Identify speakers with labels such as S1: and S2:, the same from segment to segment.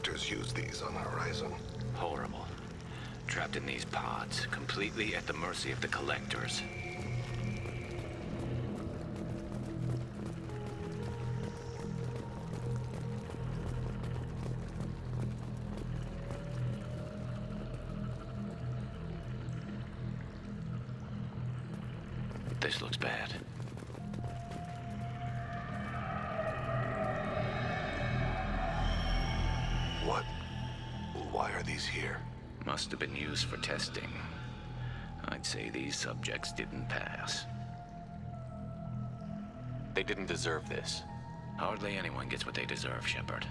S1: collectors use these on the horizon.
S2: Horrible. Trapped in these pods, completely at the mercy of the collectors. This looks bad.
S1: What? Why are these here?
S2: Must have been used for testing. I'd say these subjects didn't pass.
S3: They didn't deserve this.
S2: Hardly anyone gets what they deserve, Shepard.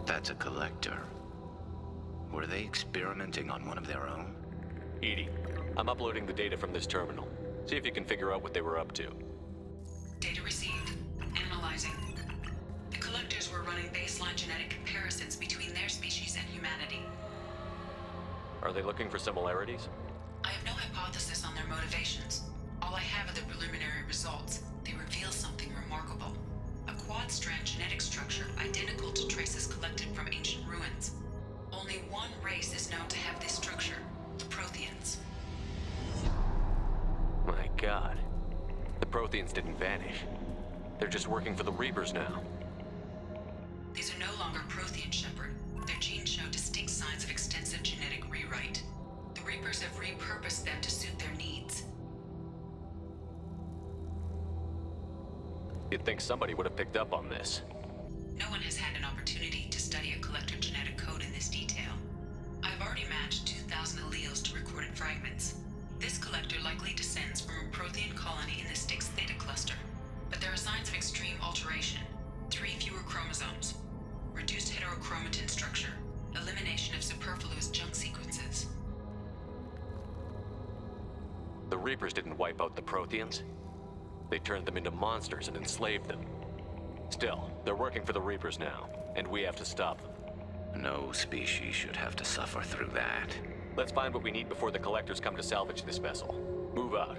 S2: That's a collector. Were they experimenting on one of their own?
S3: Edie, I'm uploading the data from this terminal. See if you can figure out what they were up to.
S4: Data received. Analyzing. The collectors were running baseline genetic comparisons between their species and humanity.
S3: Are they looking for similarities?
S4: I have no hypothesis on their motivations. All I have are the preliminary results. They reveal something remarkable. A quad-strand genetic structure identical to traces collected from ancient ruins. Only one race is known to have this structure, the Protheans.
S3: My God. The Protheans didn't vanish. They're just working for the Reapers now.
S4: These are no longer Prothean, Shepard. Their genes show distinct signs of extensive genetic rewrite. The Reapers have repurposed them to suit their needs.
S3: You'd think somebody would have picked up on this.
S4: No one has had an opportunity to study a collector genetic code in this detail. I've already matched 2,000 alleles to recorded fragments. This collector likely descends from a Prothean colony in the Styx Theta cluster. But there are signs of extreme alteration. 3 fewer chromosomes. Reduced heterochromatin structure. Elimination of superfluous junk sequences.
S3: The Reapers didn't wipe out the Protheans. They turned them into monsters and enslaved them. Still, they're working for the Reapers now, and we have to stop them.
S2: No species should have to suffer through that.
S3: Let's find what we need before the collectors come to salvage this vessel. Move out.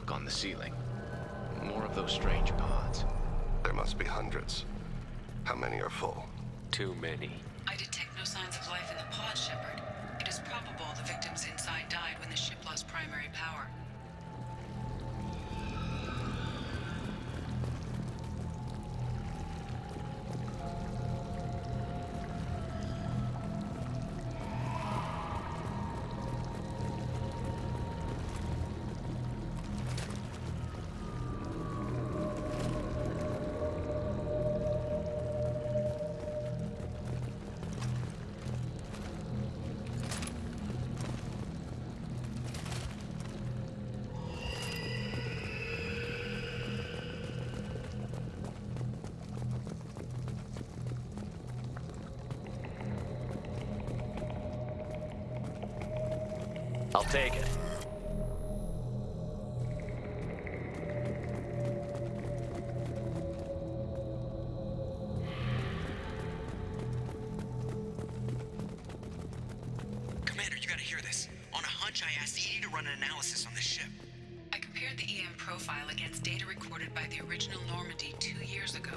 S2: look on the ceiling. More of those strange pods.
S1: There must be hundreds. How many are full?
S3: Too many.
S4: I detect no signs of life in the pod, Shepard. It is probable the victims inside died when the ship lost primary power.
S3: I'll take it.
S5: Commander, you gotta hear this. On a hunch, I asked Edie to run an analysis on this ship.
S4: I compared the EM profile against data recorded by the original Normandy 2 years ago.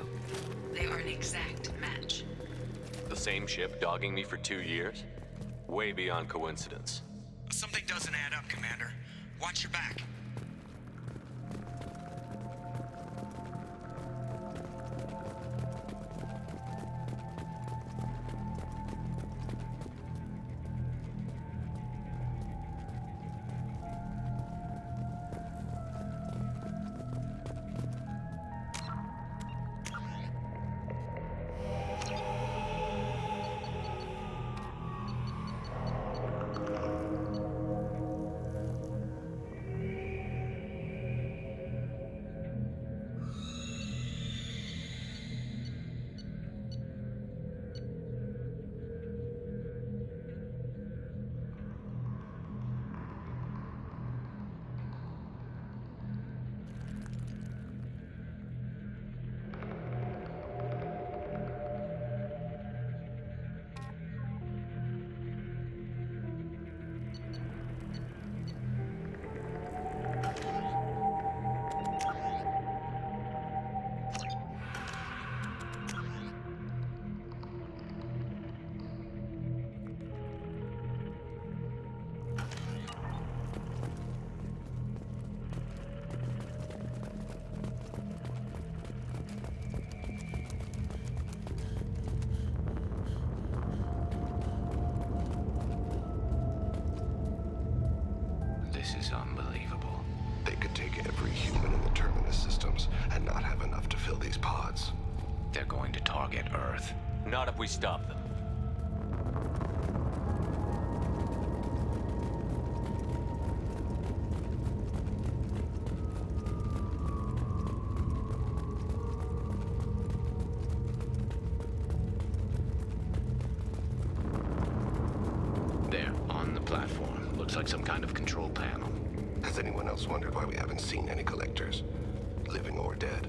S4: They are an exact match.
S3: The same ship dogging me for 2 years? Way beyond coincidence.
S5: Something doesn't add up, Commander. Watch your back.
S2: This is unbelievable.
S1: They could take every human in the Terminus systems and not have enough to fill these pods.
S2: They're going to target Earth.
S3: Not if we stop them.
S2: There, on the platform. Looks like some kind of control panel.
S1: Has anyone else wondered why we haven't seen any collectors? Living or dead?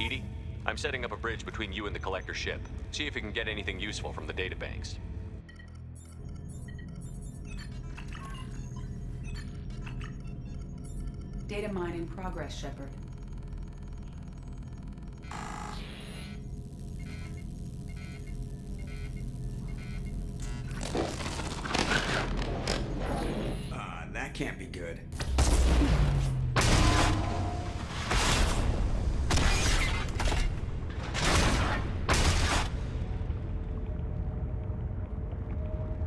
S3: Edie, I'm setting up a bridge between you and the collector ship. See if you can get anything useful from the databanks.
S4: Data mine in progress, Shepard.
S5: That can't be good.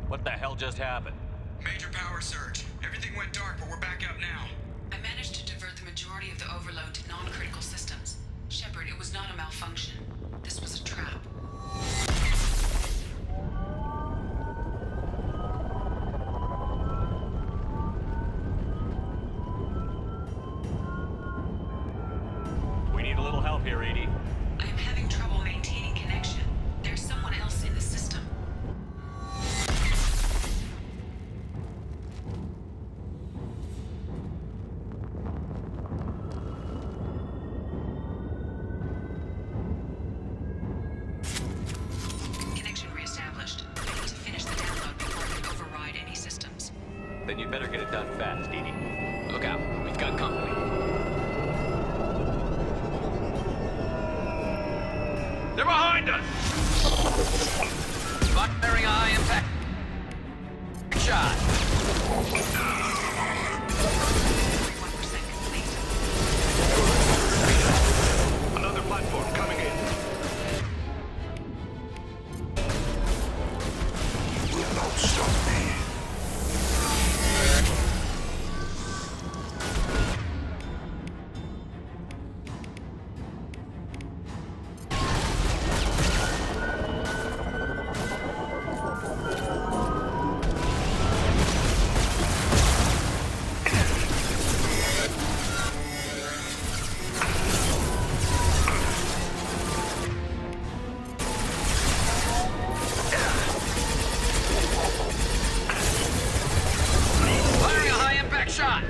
S3: What the hell just happened?
S5: Major power surge. Everything went dark, but we're back up now.
S4: I managed to divert the majority of the overload to non-critical systems. Shepard, it was not a malfunction. This was a trap.
S3: We need a little help here, Edie.
S4: I am having trouble maintaining connection. There's someone else in the system.
S3: Then you'd better get it done fast, Edie.
S2: Look out, we've got company.
S6: They're behind us!
S2: Firing a high impact shot.
S4: 1% complete.
S1: Another platform coming in. You will not stop me.
S2: Firing a high impact shot.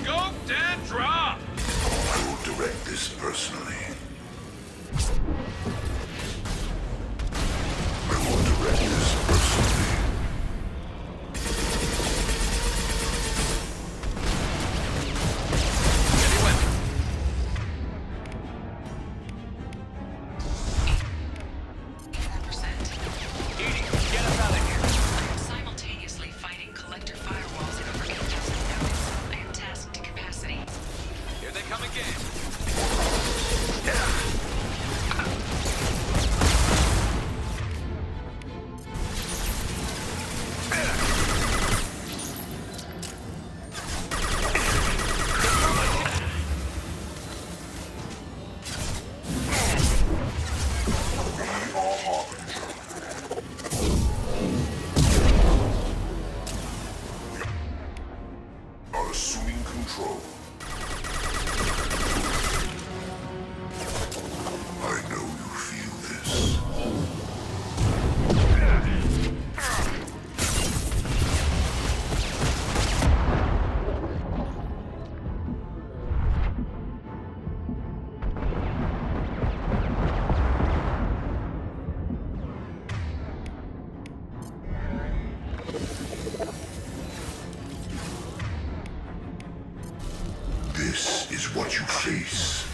S6: Scoped and dropped!
S1: I will direct this personally. I will direct this personally.
S2: Heavy weapon.
S3: Edie, get us out of here.
S4: Simultaneously fighting collector firewalls at over 8,000 nodes. I am tasked to capacity.
S3: Here they come again.
S1: Are assuming control. I know you feel this. This is what you face.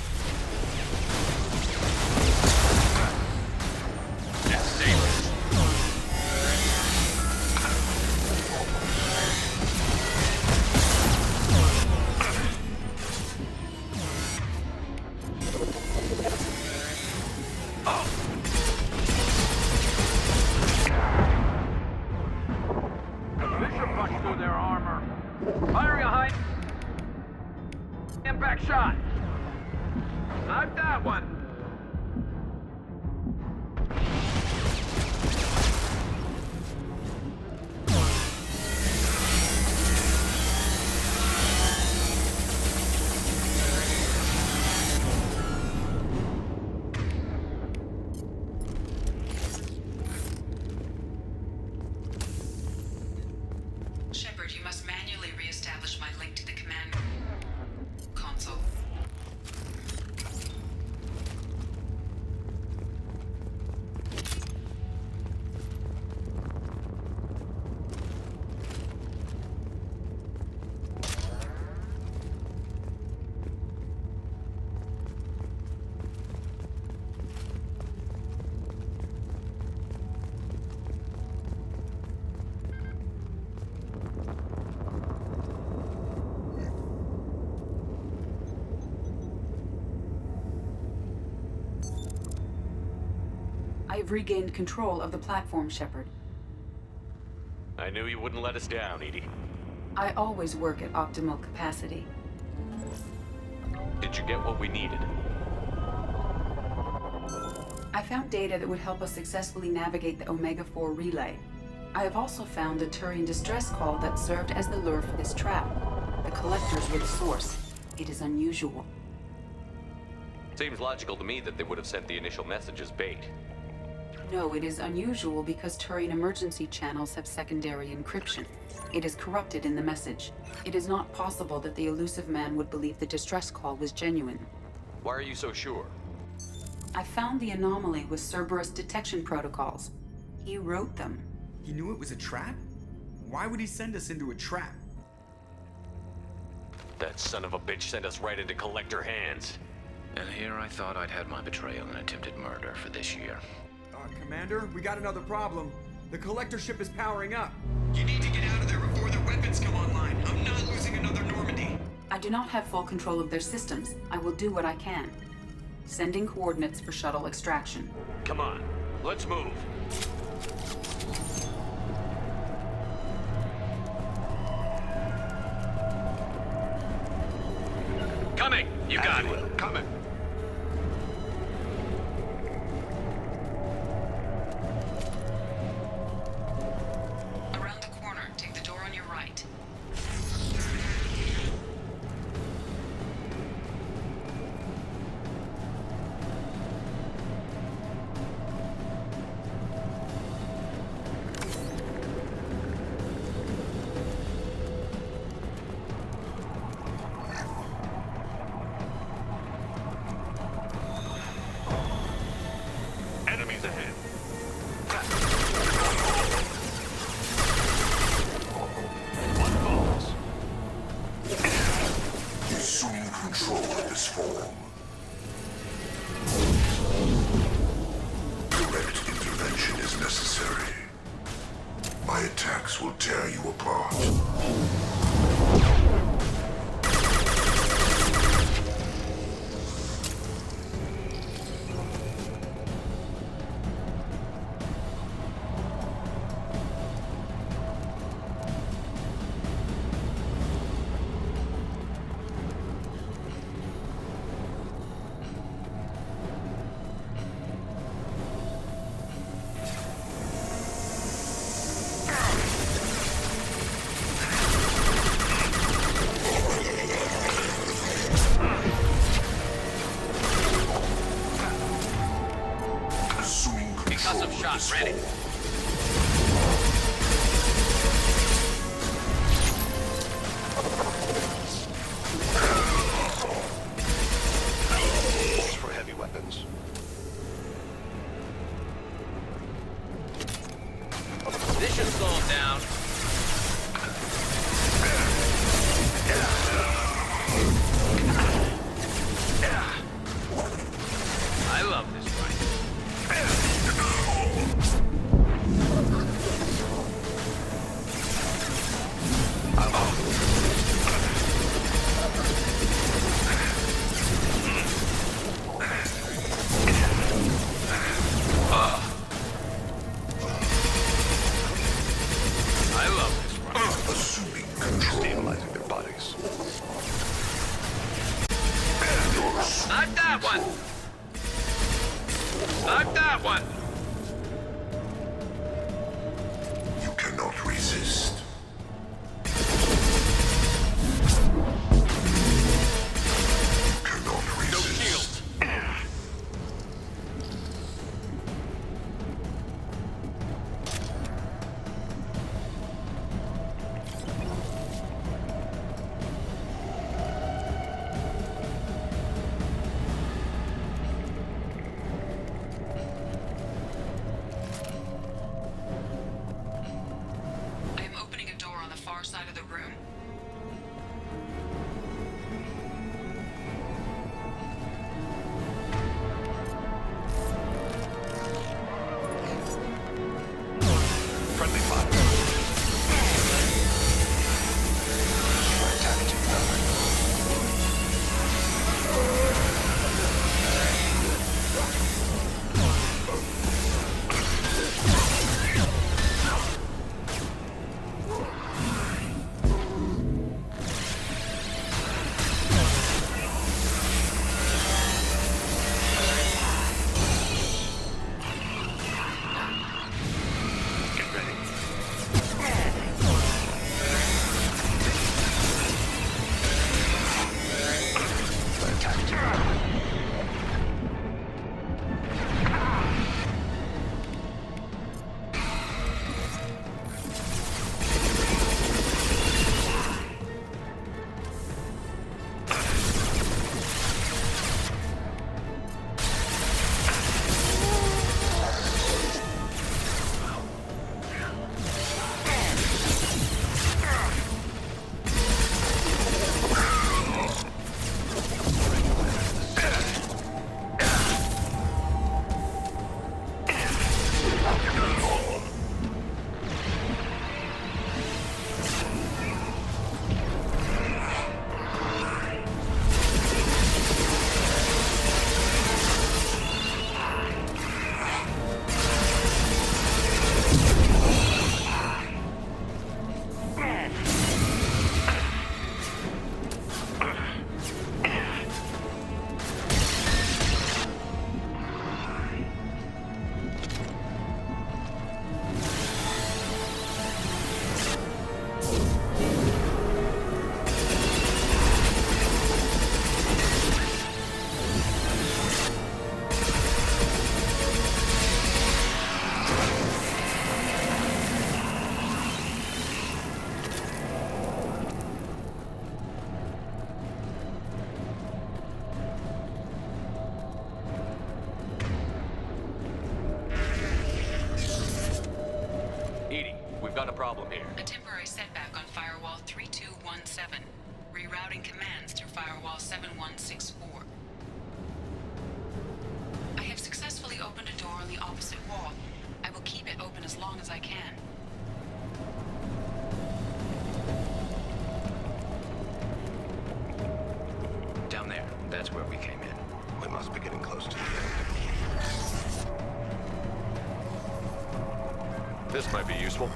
S6: Bishop punched through their armor. Firing a high impact shot. I've got one.
S4: Shepard, you must manually re-establish my link to the command console.
S7: I've regained control of the platform, Shepard.
S3: I knew you wouldn't let us down, Edie.
S7: I always work at optimal capacity.
S3: Did you get what we needed?
S7: I found data that would help us successfully navigate the Omega-4 relay. I have also found a Turian distress call that served as the lure for this trap. The collectors were the source. It is unusual.
S3: Seems logical to me that they would have sent the initial message as bait.
S7: No, it is unusual because Turian emergency channels have secondary encryption. It is corrupted in the message. It is not possible that the elusive man would believe the distress call was genuine.
S3: Why are you so sure?
S7: I found the anomaly with Cerberus detection protocols. He wrote them.
S5: He knew it was a trap?
S8: Why would he send us into a trap?
S3: That son of a bitch sent us right into collector hands.
S2: And here I thought I'd had my betrayal and attempted murder for this year.
S8: Commander, we got another problem. The collector ship is powering up.
S5: You need to get out of there before their weapons come online. I'm not losing another Normandy.
S7: I do not have full control of their systems. I will do what I can. Sending coordinates for shuttle extraction.
S3: Come on, let's move. Coming! You got it.
S1: Coming.
S4: Around the corner, take the door on your right.
S3: Enemies ahead. One falls.
S1: Assuming control of this form. Direct intervention is necessary. My attacks will tear you apart. Assuming control of this
S5: ready.
S1: form. For heavy weapons.
S5: This should slow him down. I love this fight.
S3: we've got a problem here.
S4: A temporary setback on firewall 3217. Rerouting commands through firewall 7164. I have successfully opened a door on the opposite wall. I will keep it open as long as I can.
S2: Down there. That's where we came in.
S1: We must be getting close to the end.
S3: This might be useful.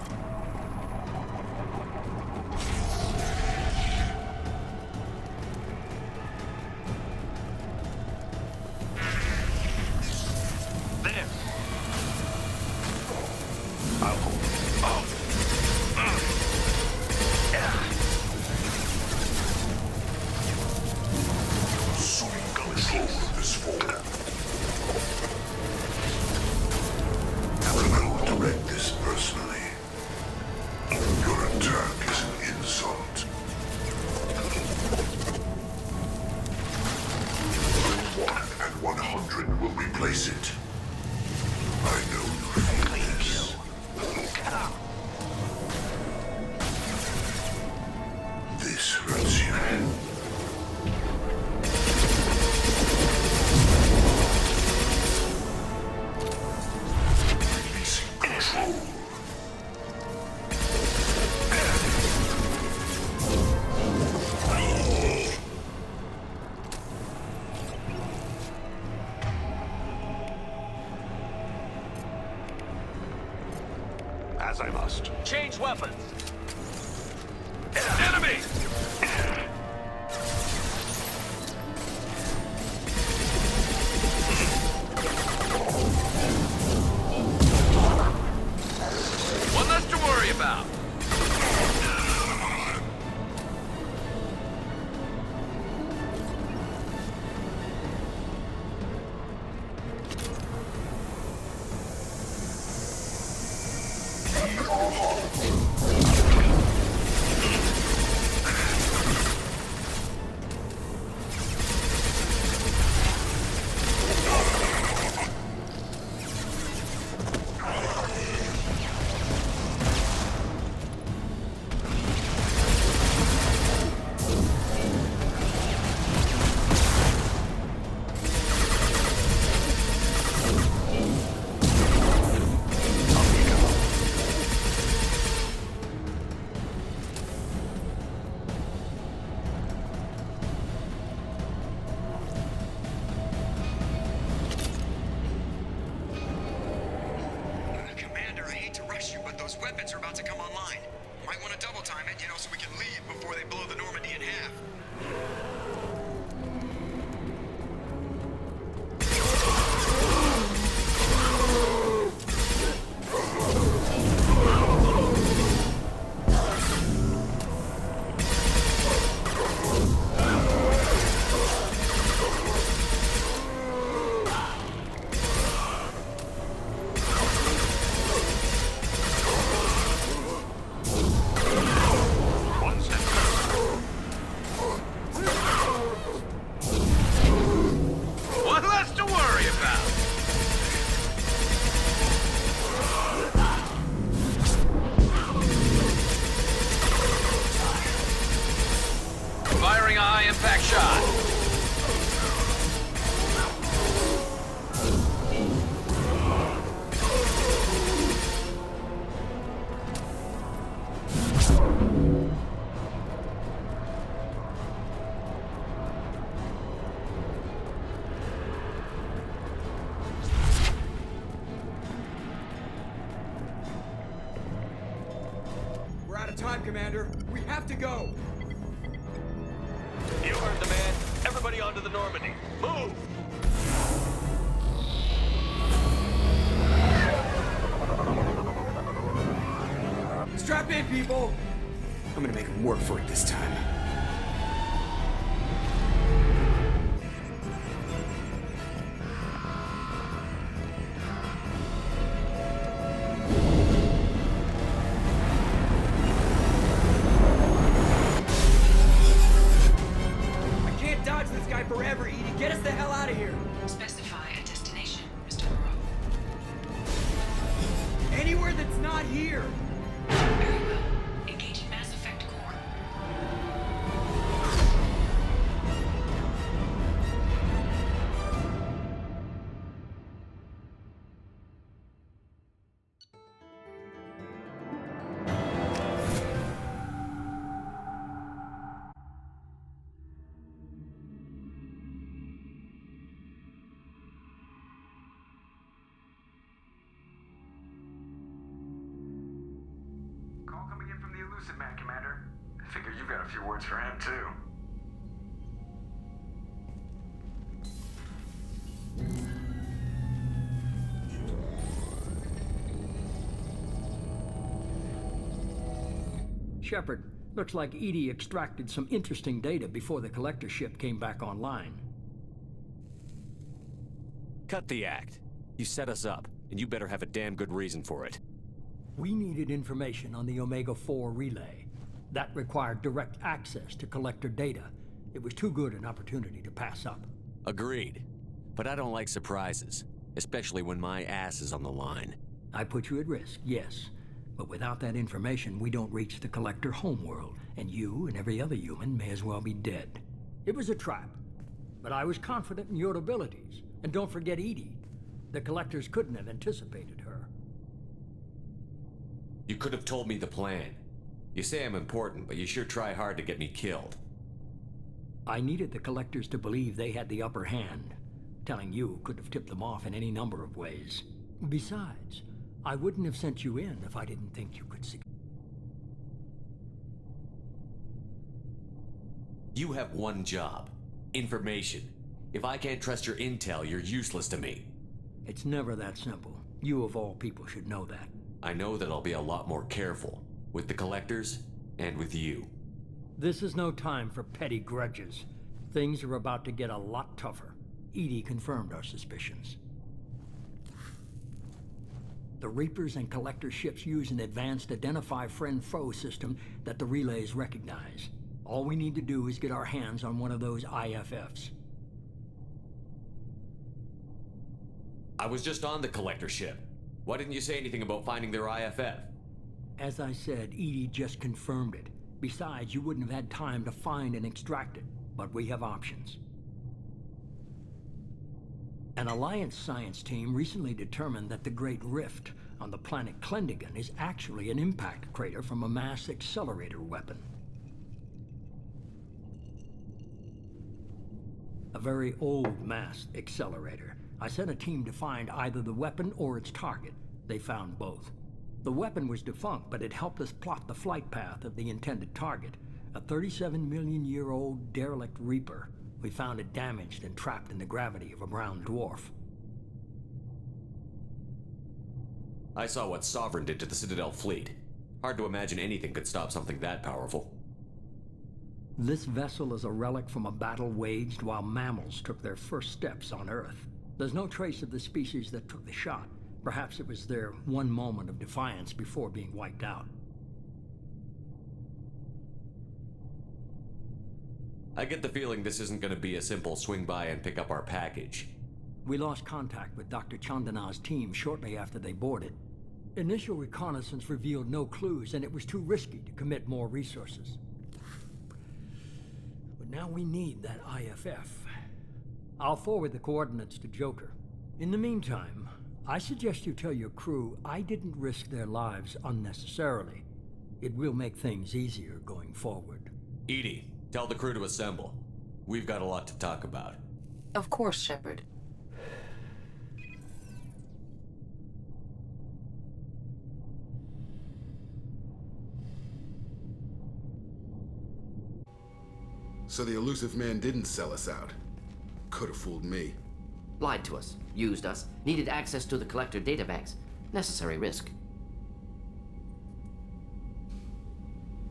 S2: There!
S1: Assuming control of this form. I will direct this personally. Your attack is an insult. 1 and 100 will replace it. I know you feel this. This hurts you. Releasing control. As I must.
S6: Change weapons.
S1: Enemy!
S6: One less to worry about.
S5: Commander, I hate to rush you, but those weapons are about to come online. Might want to double time it, so we can leave before they blow the Normandy in half.
S6: One less to worry about. Firing a high-impact shot.
S8: We're out of time, Commander. We have to go.
S3: You heard the man. Everybody onto the Normandy. Move!
S8: Strap in, people. I'm gonna make them work for it this time. I can't dodge this guy forever, Edie. Get us the hell out of here.
S4: Specify a destination, Mr. Moreau.
S8: Anywhere that's not here.
S5: Call coming in from the Elusive Man, Commander. I figure you've got a few words for him, too.
S9: Shepard, looks like Edie extracted some interesting data before the collector ship came back online.
S3: Cut the act. You set us up, and you better have a damn good reason for it.
S9: We needed information on the Omega-4 relay. That required direct access to collector data. It was too good an opportunity to pass up.
S3: Agreed. But I don't like surprises, especially when my ass is on the line.
S9: I put you at risk, yes. But without that information, we don't reach the collector homeworld, and you and every other human may as well be dead. It was a trap, but I was confident in your abilities. And don't forget Edie. The collectors couldn't have anticipated her.
S3: You could have told me the plan. You say I'm important, but you sure try hard to get me killed.
S9: I needed the collectors to believe they had the upper hand. Telling you could have tipped them off in any number of ways. Besides, I wouldn't have sent you in if I didn't think you could succeed.
S3: You have one job. Information. If I can't trust your intel, you're useless to me.
S9: It's never that simple. You of all people should know that.
S3: I know that I'll be a lot more careful. With the collectors, and with you.
S9: This is no time for petty grudges. Things are about to get a lot tougher. Edie confirmed our suspicions. The Reapers and Collector ships use an advanced Identify Friend-Foe system that the relays recognize. All we need to do is get our hands on one of those IFFs.
S3: I was just on the Collector ship. Why didn't you say anything about finding their IFF?
S9: As I said, Edie just confirmed it. Besides, you wouldn't have had time to find and extract it. But we have options. An Alliance science team recently determined that the Great Rift on the planet Klendigan is actually an impact crater from a mass accelerator weapon. A very old mass accelerator. I sent a team to find either the weapon or its target. They found both. The weapon was defunct, but it helped us plot the flight path of the intended target, a 37-million-year-old derelict Reaper. We found it damaged and trapped in the gravity of a brown dwarf.
S3: I saw what Sovereign did to the Citadel fleet. Hard to imagine anything could stop something that powerful.
S9: This vessel is a relic from a battle waged while mammals took their first steps on Earth. There's no trace of the species that took the shot. Perhaps it was their one moment of defiance before being wiped out.
S3: I get the feeling this isn't going to be a simple swing by and pick up our package.
S9: We lost contact with Dr. Chandana's team shortly after they boarded. Initial reconnaissance revealed no clues, and it was too risky to commit more resources. But now we need that IFF. I'll forward the coordinates to Joker. In the meantime, I suggest you tell your crew I didn't risk their lives unnecessarily. It will make things easier going forward.
S3: Edie, tell the crew to assemble. We've got a lot to talk about.
S7: Of course, Shepard.
S10: So the Elusive Man didn't sell us out. Could have fooled me.
S11: Lied to us, used us, needed access to the Collector databanks. Necessary risk.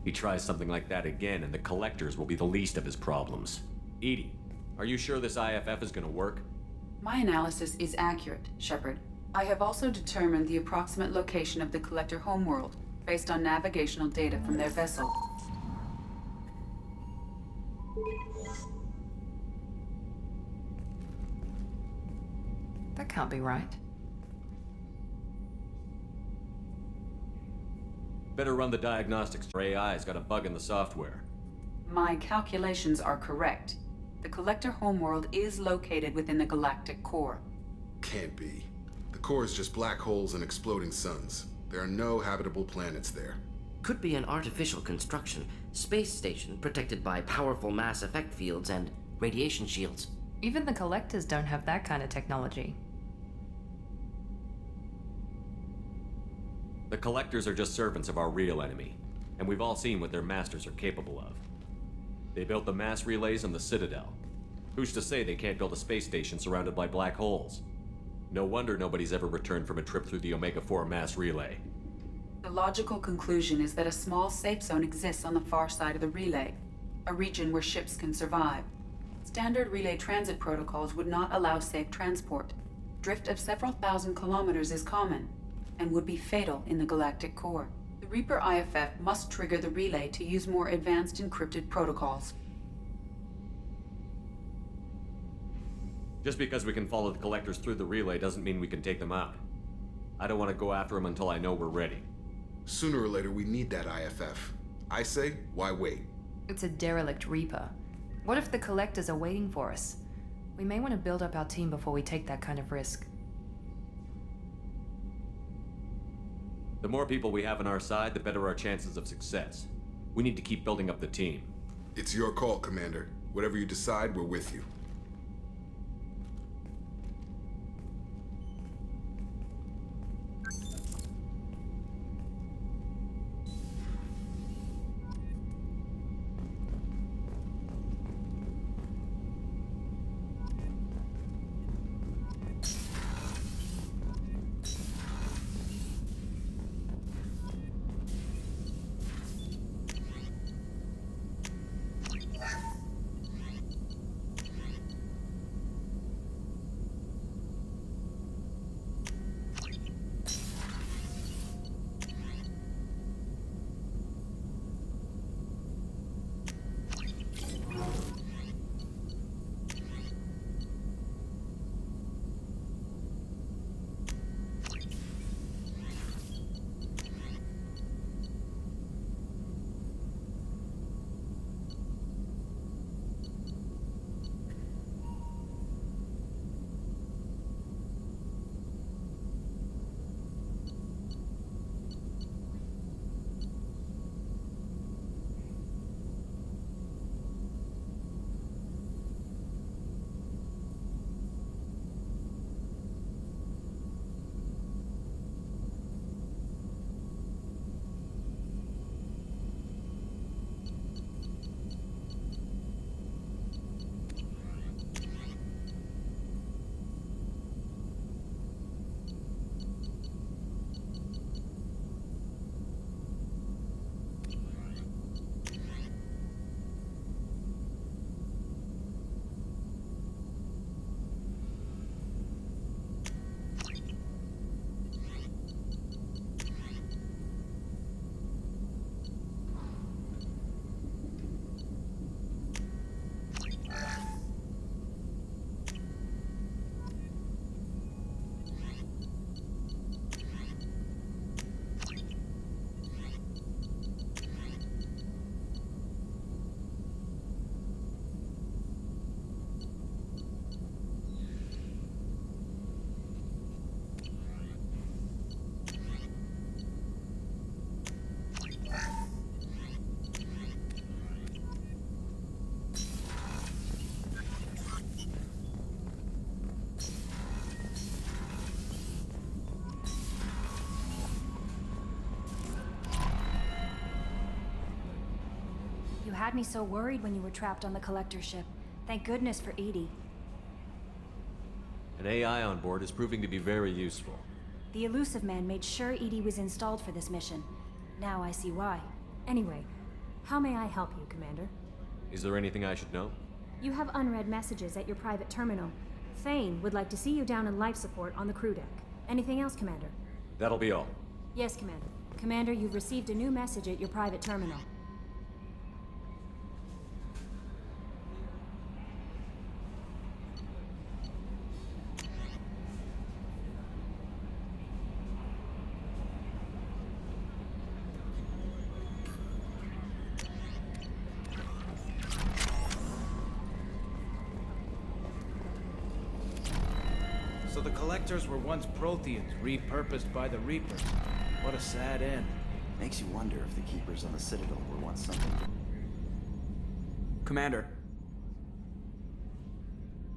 S3: He tries something like that again, and the Collectors will be the least of his problems. Edie, are you sure this IFF is gonna work?
S7: My analysis is accurate, Shepard. I have also determined the approximate location of the Collector homeworld, based on navigational data from their vessel.
S4: That can't be right.
S3: Better run the diagnostics. Our AI's got a bug in the software.
S7: My calculations are correct. The Collector homeworld is located within the galactic core.
S10: Can't be. The core is just black holes and exploding suns. There are no habitable planets there.
S11: Could be an artificial construction, space station protected by powerful mass effect fields and radiation shields.
S4: Even the Collectors don't have that kind of technology.
S3: The Collectors are just servants of our real enemy, and we've all seen what their masters are capable of. They built the mass relays on the Citadel. Who's to say they can't build a space station surrounded by black holes? No wonder nobody's ever returned from a trip through the Omega-4 mass relay.
S7: The logical conclusion is that a small safe zone exists on the far side of the relay, a region where ships can survive. Standard relay transit protocols would not allow safe transport. Drift of several thousand kilometers is common, and would be fatal in the galactic core. The Reaper IFF must trigger the relay to use more advanced encrypted protocols.
S3: Just because we can follow the Collectors through the relay doesn't mean we can take them out. I don't want to go after them until I know we're ready.
S10: Sooner or later, we need that IFF. I say, why wait?
S12: It's a derelict Reaper. What if the Collectors are waiting for us? We may want to build up our team before we take that kind of risk.
S3: The more people we have on our side, the better our chances of success. We need to keep building up the team.
S10: It's your call, Commander. Whatever you decide, we're with you.
S13: You had me so worried when you were trapped on the Collector ship. Thank goodness for Edie.
S3: An AI on board is proving to be very useful.
S13: The Elusive Man made sure Edie was installed for this mission. Now I see why. Anyway, how may I help you, Commander?
S3: Is there anything I should know?
S13: You have unread messages at your private terminal. Thane would like to see you down in life support on the crew deck. Anything else, Commander?
S3: That'll be all.
S13: Yes, Commander. Commander, you've received a new message at your private terminal.
S14: So the Collectors were once Protheans, repurposed by the Reapers. What a sad end.
S15: Makes you wonder if the Keepers on the Citadel were once something.
S8: Commander.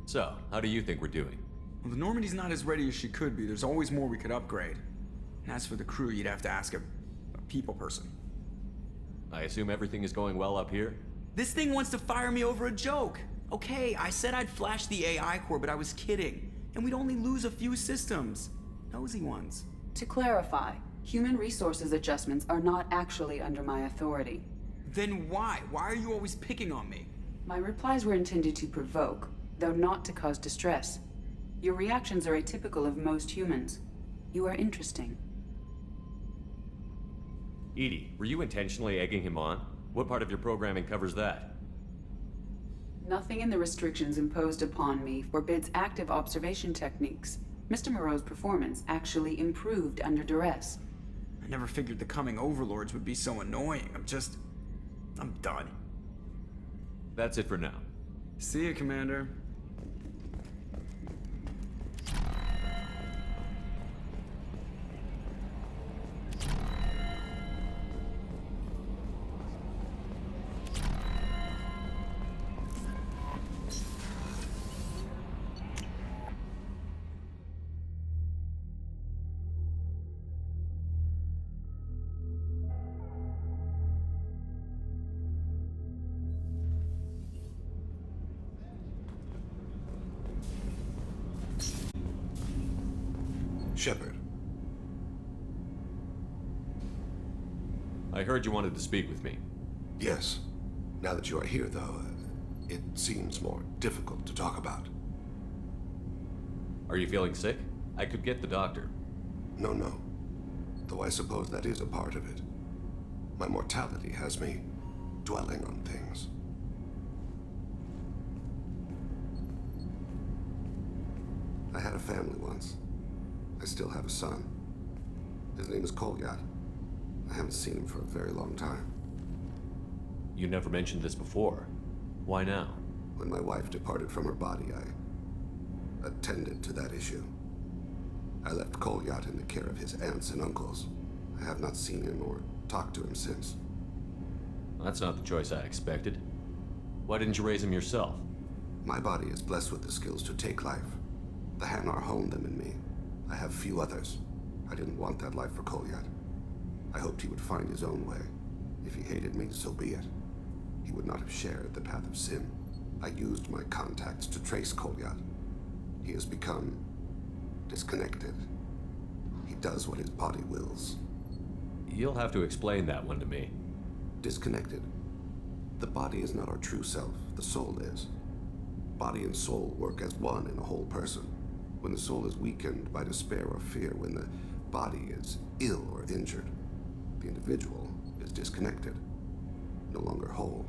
S3: So, how do you think we're doing?
S8: Well, the Normandy's not as ready as she could be. There's always more we could upgrade. As for the crew, you'd have to ask a people person.
S3: I assume everything is going well up here?
S8: This thing wants to fire me over a joke. Okay, I said I'd flash the AI core, but I was kidding. And we'd only lose a few systems. Nosy ones.
S7: To clarify, human resources adjustments are not actually under my authority.
S8: Then why? Why are you always picking on me?
S7: My replies were intended to provoke, though not to cause distress. Your reactions are atypical of most humans. You are interesting.
S3: Edie, were you intentionally egging him on? What part of your programming covers that?
S7: Nothing in the restrictions imposed upon me forbids active observation techniques. Mr. Moreau's performance actually improved under duress.
S8: I never figured the coming overlords would be so annoying. I'm done.
S3: That's it for now.
S8: See you, Commander.
S1: Shepard.
S3: I heard you wanted to speak with me.
S1: Yes. Now that you are here, though, it seems more difficult to talk about.
S3: Are you feeling sick? I could get the doctor.
S1: No. Though I suppose that is a part of it. My mortality has me dwelling on things. I had a family once. I still have a son. His name is Kolyat. I haven't seen him for a very long time.
S3: You never mentioned this before. Why now?
S1: When my wife departed from her body, I attended to that issue. I left Kolyat in the care of his aunts and uncles. I have not seen him or talked to him since.
S3: That's not the choice I expected. Why didn't you raise him yourself?
S1: My body is blessed with the skills to take life. The Hanar honed them in me. I have few others. I didn't want that life for Kolyat. I hoped he would find his own way. If he hated me, so be it. He would not have shared the path of sin. I used my contacts to trace Kolyat. He has become disconnected. He does what his body wills.
S3: You'll have to explain that one to me.
S1: Disconnected. The body is not our true self. The soul is. Body and soul work as one in a whole person. When the soul is weakened by despair or fear, when the body is ill or injured, the individual is disconnected, no longer whole.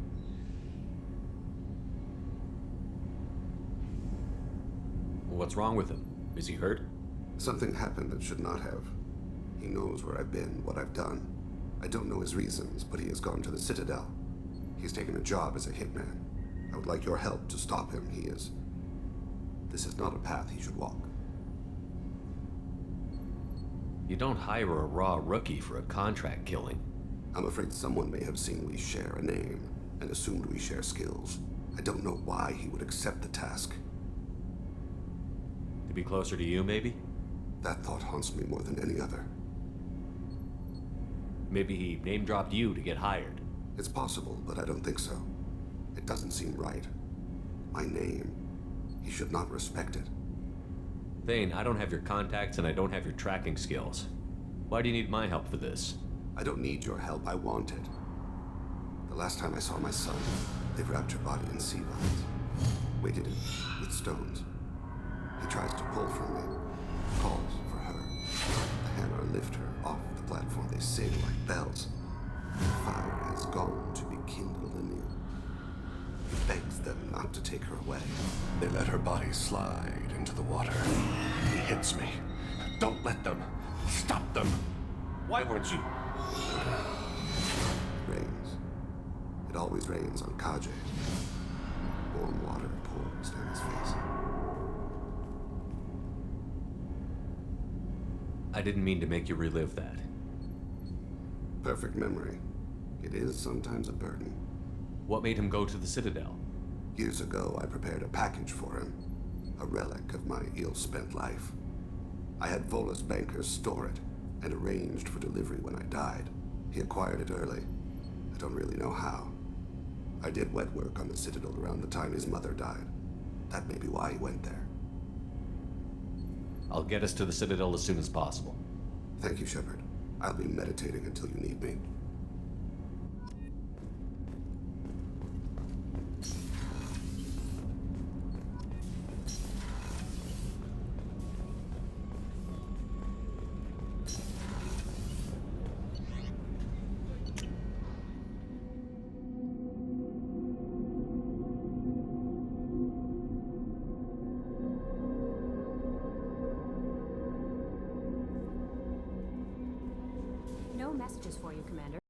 S3: What's wrong with him? Is he hurt?
S1: Something happened that should not have. He knows where I've been, what I've done. I don't know his reasons, but he has gone to the Citadel. He's taken a job as a hitman. I would like your help to stop him. This is not a path he should walk.
S3: You don't hire a raw rookie for a contract killing.
S1: I'm afraid someone may have seen we share a name and assumed we share skills. I don't know why he would accept the task.
S3: To be closer to you, maybe?
S1: That thought haunts me more than any other.
S3: Maybe he name-dropped you to get hired.
S1: It's possible, but I don't think so. It doesn't seem right. My name. He should not respect it.
S3: Thane, I don't have your contacts and I don't have your tracking skills. Why do you need my help for this?
S1: I don't need your help. I want it. The last time I saw my son, they wrapped her body in sea vines, weighted it with stones. He tries to pull from me, calls for her. The Hanar lift her off the platform. They sing like bells. The fire has gone to be kindled anew. He begs them not to take her away. They let her body slide into the water. He hits me. Don't let them. Stop them. Why weren't you? It rains. It always rains on Kajay. Warm water pours down his face.
S3: I didn't mean to make you relive that.
S1: Perfect memory. It is sometimes a burden.
S3: What made him go to the Citadel?
S1: Years ago, I prepared a package for him. A relic of my ill-spent life. I had Volus bankers store it. and arranged for delivery when I died. He acquired it early. I don't really know how. I did wet work on the Citadel around the time his mother died. That may be why he went there.
S3: I'll get us to the Citadel as soon as possible.
S1: Thank you, Shepard. I'll be meditating until you need me.
S13: No messages for you, Commander.